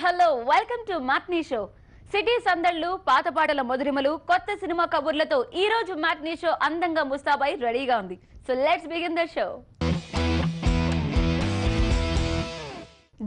Hello welcome to matinee show. City సందళ్ళు, పాత పాటల మధురిమలు, కొత్త సినిమా కబుర్లతో ఈ రోజు మ్యాట్నీ షో అందంగా ముస్తాబై రెడీగా ఉంది. So let's begin the show.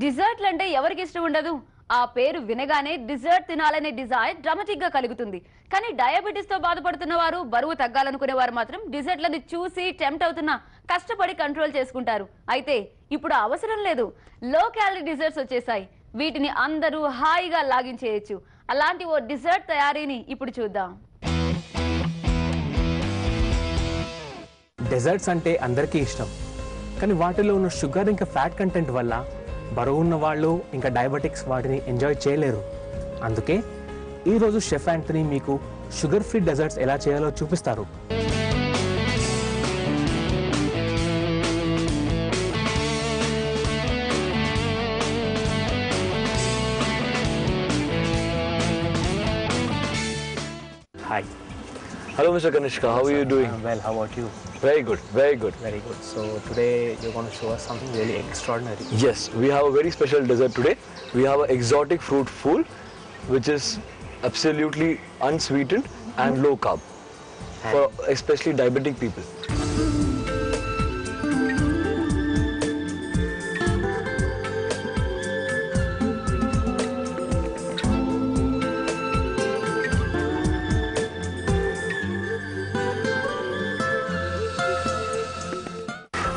డిజర్ట్లు అంటే ఎవరికి ఇష్టం ఉండదు? ఆ పేరు వినగానే డిజర్ట్ తినాలనే డిజైర్ డ్రామాటిక్ గా కలుగుతుంది. కానీ డయాబెటీస్ తో బాధపడుతున్న వారు, బరువు తగ్గాలనుకునే వారు మాత్రం డిజర్ట్లను చూసి టెంప్ట్ అవుతున్నా కష్టపడి కంట్రోల్ చేసుకుంటారు. అయితే ఇప్పుడు అవసరం లేదు, లో క్యాలరీ డిజర్ట్స్ వచ్చేసాయి. వీటిని అందరూ హాయిగా లాగించేయచ్చు. అలాంటి ఓ డిజర్ట్ తయారీని ఇప్పుడు చూద్దాం. డెజర్ట్స్ అంటే అందరికీ ఇష్టం, కానీ వాటిలో ఉన్న షుగర్ ఇంకా ఫ్యాట్ కంటెంట్ వల్ల బరువు ఉన్న వాళ్ళు ఇంకా డయాబెటిక్స్ వాటిని ఎంజాయ్ చేయలేరు. అందుకే ఈరోజు షెఫ్ యాంథనీ మీకు షుగర్ ఫ్రీ డెజర్ట్స్ ఎలా చేయాలో చూపిస్తారు. Hi. Hello, Mr. Kanishka. How are you doing? Well, how about you? Very good, very good. Very good. So today you're going to show us something really extraordinary. Yes, we have a very special dessert today. We have an exotic fruit fool, which is absolutely unsweetened and low carb for especially diabetic people.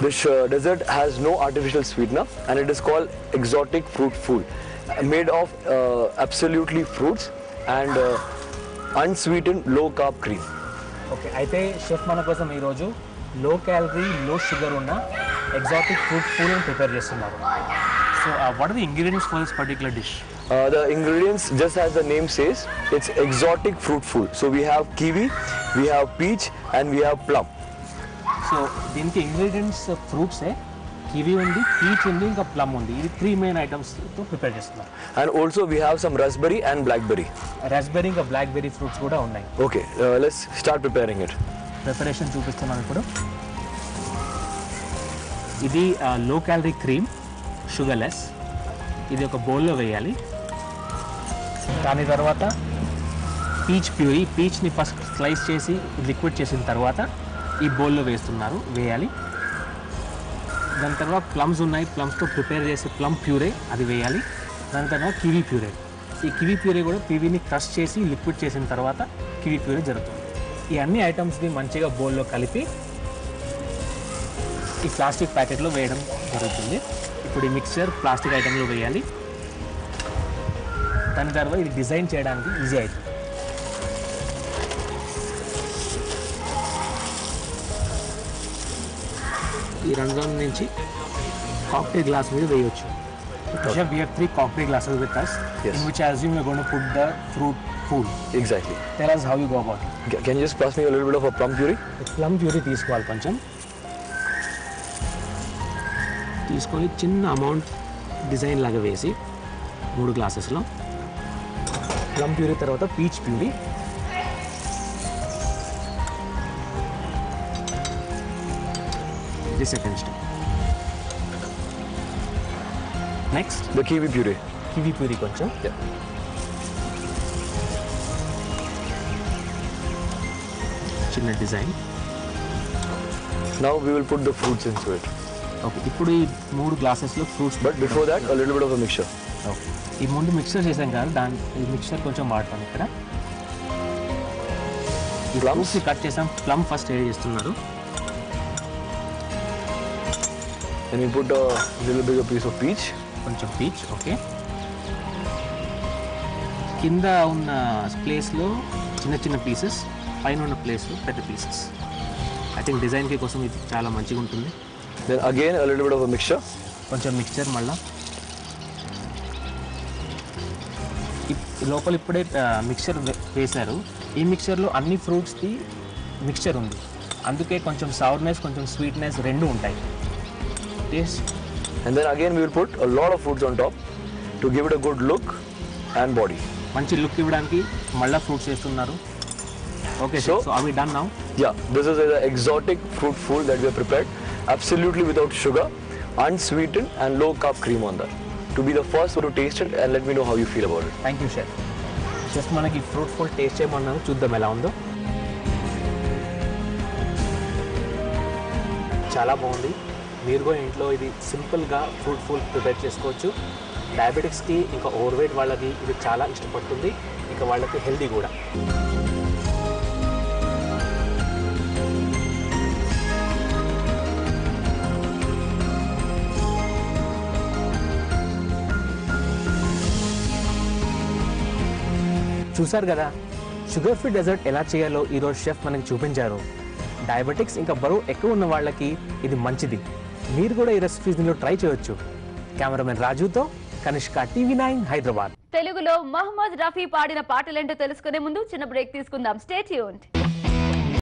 This dessert has no artificial sweetener and it is called exotic fruit fool, made of absolutely fruits and unsweetened low carb cream. Okay, అయితే chef మన కోసం ఈరోజు low calorie low sugar ఉన్న exotic fruit fool prepare చేస్తున్నారు. So what are the ingredients for this particular dish? The ingredients, just as the name says, it's exotic fruit fool. So we have kiwi, we have peach and we have plum. So దీనికి ingredients ఫ్రూట్సే, kiwi ఉంది, peach ఉంది, ఇంకా plum ఉంది. ఇది 3 main ఐటమ్స్తో prepare చేస్తున్నారు. And also we have some raspberry and blackberry. Raspberry ఇంకా blackberry fruits కూడా ఉన్నాయి. Okay, let's start preparing it. Preparation చూపిస్తున్నాను ఇప్పుడు. ఇది లో క్యాలరీ క్రీమ్, షుగర్లెస్. ఇది ఒక బౌల్లో వేయాలి. దాని తర్వాత పీచ్ ప్యూరీ, పీచ్ని ఫస్ట్ స్లైస్ చేసి లిక్విడ్ చేసిన తర్వాత ఈ బౌల్లో వేయాలి. దాని తర్వాత ప్లమ్స్ ఉన్నాయి, ప్లమ్స్తో ప్రిపేర్ చేసే ప్లమ్ ప్యూరే అది వేయాలి. దాని తర్వాత కివీ ప్యూరే. ఈ కివీ ప్యూరే కూడా కివీని క్రష్ చేసి లిక్విడ్ చేసిన తర్వాత కివీ ప్యూరే జరుగుతుంది. ఈ అన్ని ఐటమ్స్ని మంచిగా బౌల్లో కలిపి ఈ ప్లాస్టిక్ ప్యాకెట్లో వేయడం జరుగుతుంది. ఇప్పుడు ఈ మిక్చర్ ప్లాస్టిక్ ఐటెంలో వేయాలి. దాని తర్వాత ఇది డిజైన్ చేయడానికి ఈజీ అవుతుంది. ఈ రంధ్రం నుంచి కాక్టైల్ గ్లాస్ మీద వేయొచ్చు. Chef, we have 3 cocktail glasses with us, Yes. in which I assume you're going to put the fruit fool. Exactly. Tell us how you go about it. Can you just pass me a little bit of a plum puree? Plum puree తీసుకోవాలి. కొంచెం తీసుకొని చిన్న amount design లాగా వేసి 3 గ్లాసెస్లో plum puree తర్వాత peach puree, ఇది second step. Next The kiwi puree. Kiwi puree కొంచెం. Yeah. చిన్న design. Now we will put the fruits into it. Okay, ఇప్పుడు ఈ 3 గ్లాసెస్లో fruits. But before that, a little bit of a mixture. Okay, ఈ ముందు mixer చేసాం కదా, ఈ మిక్సర్ కొంచెం వాడతాం ఇక్కడ. ఈ ఫ్రూట్స్ కట్ చేసాం. ప్లమ్ ఫస్ట్ యాడ్ చేస్తున్నారు. Then we put a little bigger piece of peach. కొంచెం పీచ్. ఓకే, కింద ఉన్న ప్లేస్లో చిన్న చిన్న పీసెస్, పైన ఉన్న ప్లేస్లో పెద్ద పీసెస్. ఐ థింక్ డిజైన్కి కోసం ఇది చాలా మంచిగా ఉంటుంది. Then again a little bit of a mixture. కొంచెం మిక్చర్ మళ్ళా లోపల ఇప్పుడే మిక్చర్ వేశారు. ఈ మిక్చర్లో అన్ని ఫ్రూట్స్ది మిక్చర్ ఉంది, అందుకే కొంచెం సౌర్నెస్ కొంచెం స్వీట్నెస్ రెండు ఉంటాయి. Taste. And then again we will put a lot of fruits on top to give it a good look and body. మంచి లుక్ ఇవ్వడానికి మళ్ళీ ఫ్రూట్స్ వేస్తున్నారు. Okay, so are we done now? Yeah, this is an exotic fruit fool that we have prepared absolutely without sugar, unsweetened and low carb cream on that. to be the first one to taste it and let me know how you feel about it. Thank you chef. Chef మనకి fruit full taste చేయమన్నాను, చూద్దాం ఎలా ఉందో. చాలా బాగుంది. మీరు కూడా ఇంట్లో ఇది సింపుల్గా ఫ్రూట్ ఫుల్ ప్రిపేర్ చేసుకోవచ్చు. డయాబెటిక్స్కి ఇంకా ఓవర్ వెయిట్ వాళ్ళకి ఇది చాలా ఇష్టపడుతుంది, ఇంకా వాళ్ళకి హెల్దీ కూడా. చూసారు కదా, షుగర్ ఫ్రీ డెజర్ట్ ఎలా చేయాలో ఈరోజు షెఫ్ మనకి చూపించారు. డయాబెటిక్స్ ఇంకా బరువు ఎక్కువ ఉన్న వాళ్ళకి ఇది మంచిది. మీరు కూడా ఈ రెసిపీస్ని ట్రై చేయొచ్చు. కెమెరామెన్ రాజుతో కనిష్క, TV9 హైదరాబాద్. తెలుగులో మహమ్మద్ రఫీ పాడిన పాటలేంటో తెలుసుకునే ముందు చిన్న బ్రేక్ తీసుకుందాం. Stay tuned.